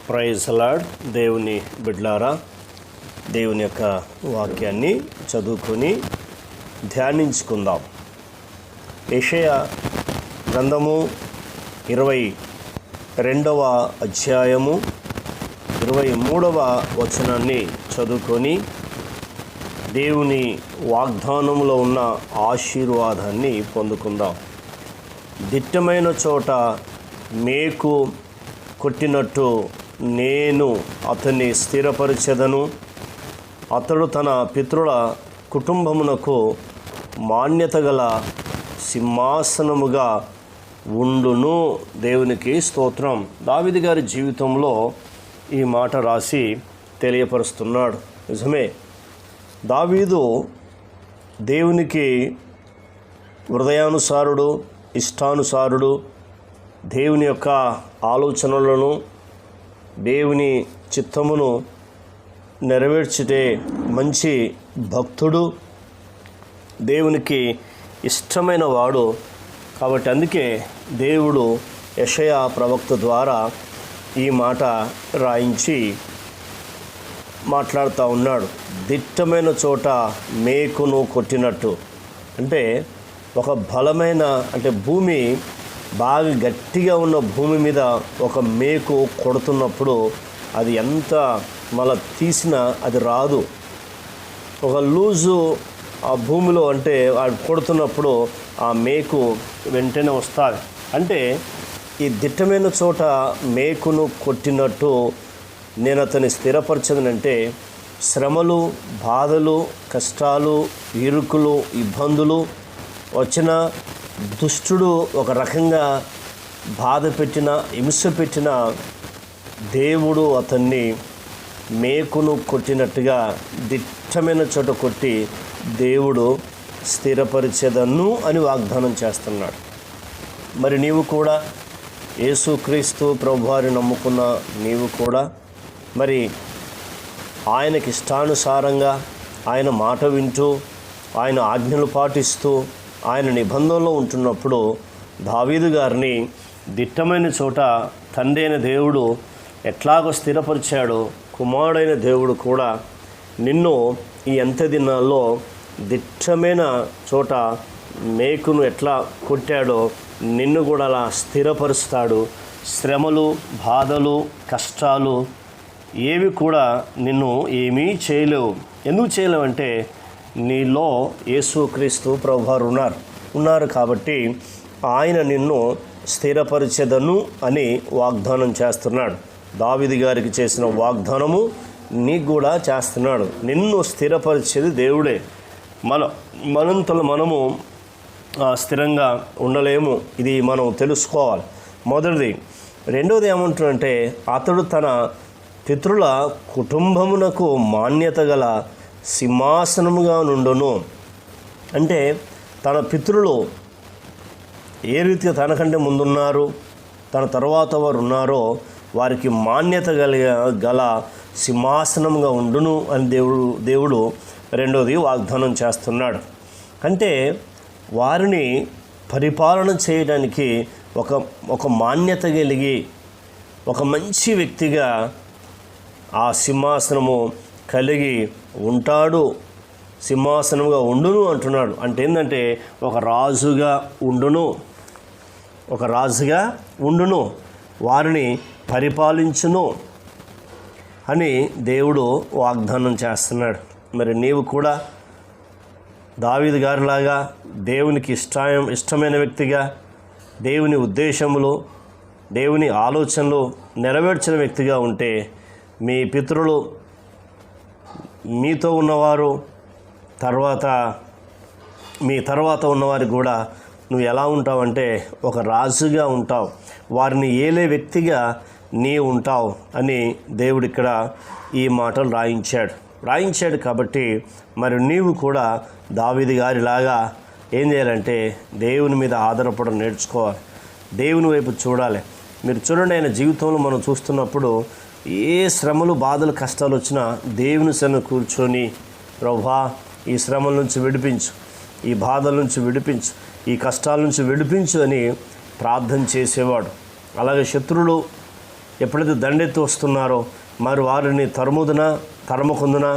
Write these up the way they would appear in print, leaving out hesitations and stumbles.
Praise lord. దేవుని బిడ్లారా, దేవుని యొక్క వాక్యాన్ని చదువుకొని ధ్యానించుకుందాం. యెషయా గ్రంథము 22వ అధ్యాయము 23వ వచనాన్ని చదువుకొని దేవుని వాగ్దానంలో ఉన్న ఆశీర్వాదాన్ని పొందుకుందాం. దిట్టమైన చోట మేకు కొట్టినట్టు నేను అతన్ని స్థిరపరిచెదను. అతడు తన పితరుల కుటుంబమునకు మాన్యత గల సింహాసనముగా ఉండును. దేవునికి స్తోత్రం. దావీదు గారి జీవితంలో ఈ మాట రాసి తెలియపరుస్తున్నాడు. నిజమే, దావీదు దేవునికి హృదయానుసారుడు, ఇష్టానుసారుడు. దేవుని యొక్క ఆలోచనలను, దేవుని చిత్తమును నెరవేర్చితే మంచి భక్తుడు, దేవునికి ఇష్టమైన వాడు. కాబట్టి అందుకే దేవుడు యెషయా ప్రవక్త ద్వారా ఈ మాట రాయించి మాట్లాడుతూ ఉన్నాడు. దిట్టమైన చోట మేకును కొట్టినట్టు అంటే ఒక బలమైన, అంటే భూమి బాగా గట్టిగా ఉన్న భూమి మీద ఒక మేకు కొడుతున్నప్పుడు అది ఎంత మళ్ళీ తీసినా అది రాదు. ఒక లూజు ఆ భూమిలో అంటే అది కొడుతున్నప్పుడు ఆ మేకు వెంటనే వస్తుంది. అంటే ఈ దిట్టమైన చోట మేకును కొట్టినట్టు నేను అతన్ని స్థిరపరచదనంటే శ్రమలు, బాధలు, కష్టాలు, ఇరుకులు, ఇబ్బందులు వచ్చిన దుష్టుడు ఒక రకంగా బాధ పెట్టిన, హింస పెట్టిన దేవుడు అతన్ని మేకును కొట్టినట్టుగా దిట్టమైన చోట కొట్టి దేవుడు స్థిరపరిచేదను అని వాగ్దానం చేస్తున్నాడు. మరి నీవు కూడా యేసుక్రీస్తు ప్రభువారిని నమ్ముకున్న నీవు కూడా మరి ఆయనకి ఇష్టానుసారంగా ఆయన మాట వింటూ, ఆయన ఆజ్ఞలు పాటిస్తూ, ఆయన నిబంధనలో ఉంటున్నప్పుడు దావీదు గారిని దిట్టమైన చోట తండ్రి అయిన దేవుడు ఎట్లాగో స్థిరపరిచాడో, కుమారుడైన దేవుడు కూడా నిన్ను ఈ అంత్య దినాల్లో దిట్టమైన చోట మేకును ఎట్లా కొట్టాడో నిన్ను కూడా అలా స్థిరపరుస్తాడు. శ్రమలు, బాధలు, కష్టాలు ఏవి కూడా నిన్ను ఏమీ చేయలేవు. ఎందుకు చేయలేవంటే నీలో యేసుక్రీస్తు ప్రభువారు ఉన్నారు కాబట్టి ఆయన నిన్ను స్థిరపరిచెదను అని వాగ్దానం చేస్తున్నాడు. దావీదు గారికి చేసిన వాగ్దానము నీకు కూడా చేస్తున్నాడు. నిన్ను స్థిరపరిచేది దేవుడే. మనంతలో మనము స్థిరంగా ఉండలేము. ఇది మనం తెలుసుకోవాలి, మొదటిది. రెండవది ఏమంటుందంటే అతడు తన పితరుల కుటుంబమునకు మాన్యత గల సింహాసనముగా నుండును. అంటే తన పితరులు ఏ రీతిగా తనకంటే ముందున్నారు, తన తర్వాత వారు ఉన్నారో వారికి మాన్యత గల సింహాసనంగా ఉండును అని దేవుడు రెండోది వాగ్దానం చేస్తున్నాడు. అంటే వారిని పరిపాలన చేయడానికి ఒక మాన్యత కలిగి ఒక మంచి వ్యక్తిగా ఆ సింహాసనము కలిగి ఉంటాడు. సింహాసనముగా ఉండును అంటున్నాడు. అంటే ఏంటంటే ఒక రాజుగా ఉండును, వారిని పరిపాలించును అని దేవుడు వాగ్దానం చేస్తున్నాడు. మరి నీవు కూడా దావీదు గారిలాగా దేవునికి ఇష్టమైన వ్యక్తిగా, దేవుని ఉద్దేశములు, దేవుని ఆలోచనలు నెరవేర్చిన వ్యక్తిగా ఉంటే మీ పితరులు, మీతో ఉన్నవారు, మీ తర్వాత ఉన్నవారికి కూడా నువ్వు ఎలా ఉంటావంటే ఒక రాజుగా ఉంటావు. వారిని ఏలే వ్యక్తిగా నీ ఉంటావు అని దేవుడు ఇక్కడ ఈ మాటలు రాయించాడు. కాబట్టి మరి నీవు కూడా దావీదు గారిలాగా ఏం చేయాలంటే దేవుని మీద ఆధారపడడం నేర్చుకోవాలి. దేవుని వైపు చూడాలి. మీరు చూడండి, ఆయన జీవితంలో మనం చూస్తున్నప్పుడు ఏ శ్రమలు, బాధలు, కష్టాలు వచ్చినా దేవుని సన్నిధిలో కూర్చొని ప్రభువా ఈ శ్రమల నుంచి విడిపించు, ఈ బాధల నుంచి విడిపించు, ఈ కష్టాల నుంచి విడిపించు అని ప్రార్థన చేసేవాడు. అలాగే శత్రువులు ఎప్పుడైతే దండెత్తి వస్తున్నారో మరి వారిని తరమకుందునా,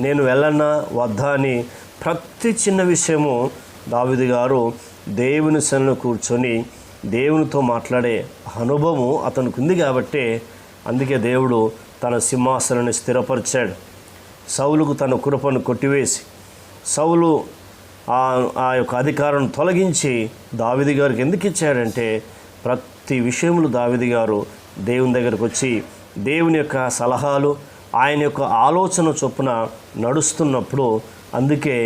నేను వెళ్ళన్నా వద్దా అని ప్రతి చిన్న విషయము దావీదు గారు దేవుని సన్నిధిలో కూర్చొని దేవునితో మాట్లాడే అనుభవం అతనికి ఉంది కాబట్టి అందుకే దేవుడు తన సింహాసనాన్ని స్థిరపరిచాడు. సౌలుకు తన కృపను కొట్టివేసి సౌలు ఆ యొక్క అధికారం తొలగించి దావీదు గారికి ఎందుకు ఇచ్చాడంటే ప్రతి విషయంలో దావీదు గారు దేవుని దగ్గరకు వచ్చి దేవుని యొక్క సలహాలు, ఆయన యొక్క ఆలోచన చొప్పున నడుస్తున్నప్పుడు అందుకే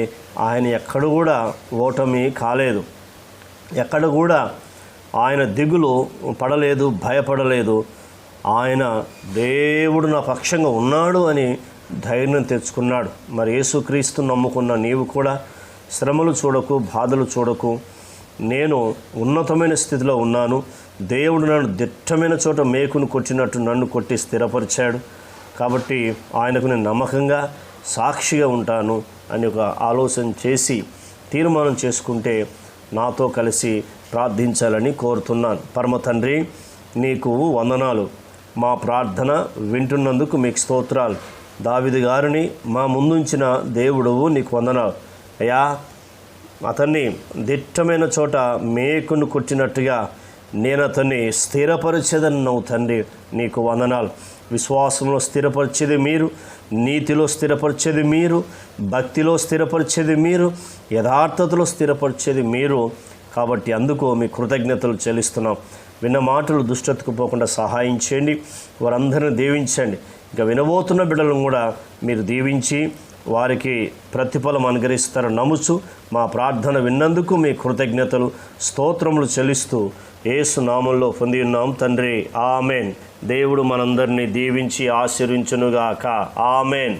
ఆయన ఎక్కడ కూడా ఓటమి కాలేదు, ఎక్కడ కూడా ఆయన దిగులు పడలేదు, భయపడలేదు. ఆయన దేవుడు నా పక్షంగా ఉన్నాడు అని ధైర్యం తెచ్చుకున్నాడు. మరి యేసుక్రీస్తు నమ్ముకున్న నీవు కూడా శ్రమలు చూడకు, బాధలు చూడకు, నేను ఉన్నతమైన స్థితిలో ఉన్నాను, దేవుడు నన్ను దిట్టమైన చోట మేకును కొట్టినట్టు నన్ను కొట్టి స్థిరపరిచాడు కాబట్టి ఆయనకు నేను నమ్మకంగా సాక్షిగా ఉంటాను అని ఒక ఆలోచన చేసి తీర్మానం చేసుకుంటే నాతో కలిసి ప్రార్థించాలని కోరుతున్నాను. పరమ తండ్రి, నీకు వందనాలు. మా ప్రార్థన వింటున్నందుకు మీకు స్తోత్రాలు. దావీదు గారిని మా ముందుంచిన దేవుడువు, నీకు వందనాలు అయ్యా. అతన్ని దిట్టమైన చోట మేకును కొట్టినట్టుగా నేను అతన్ని స్థిరపరిచేదన్నావు తండ్రి, నీకు వందనాలు. విశ్వాసంలో స్థిరపరిచేది మీరు, నీతిలో స్థిరపరిచేది మీరు, భక్తిలో స్థిరపరిచేది మీరు, యథార్థతలో స్థిరపరిచేది మీరు కాబట్టి అందుకు మీ కృతజ్ఞతలు చెల్లిస్తున్నాం. విన్న మాటలు దుష్టతకు పోకుండా సహాయం చేయండి, వారందరిని దీవించండి. ఇంకా వినబోతున్న బిడ్డలను కూడా మీరు దీవించి వారికి ప్రతిఫలం అనుగ్రహిస్తారని నమ్ముచు మా ప్రార్థన విన్నందుకు మీ కృతజ్ఞతలు స్తోత్రములు చెల్లిస్తూ యేసు నామములో పొంది ఉన్నాం తండ్రి, ఆమెన్. దేవుడు మనందరినీ దీవించి ఆశీర్వించునుగాక. ఆమెన్.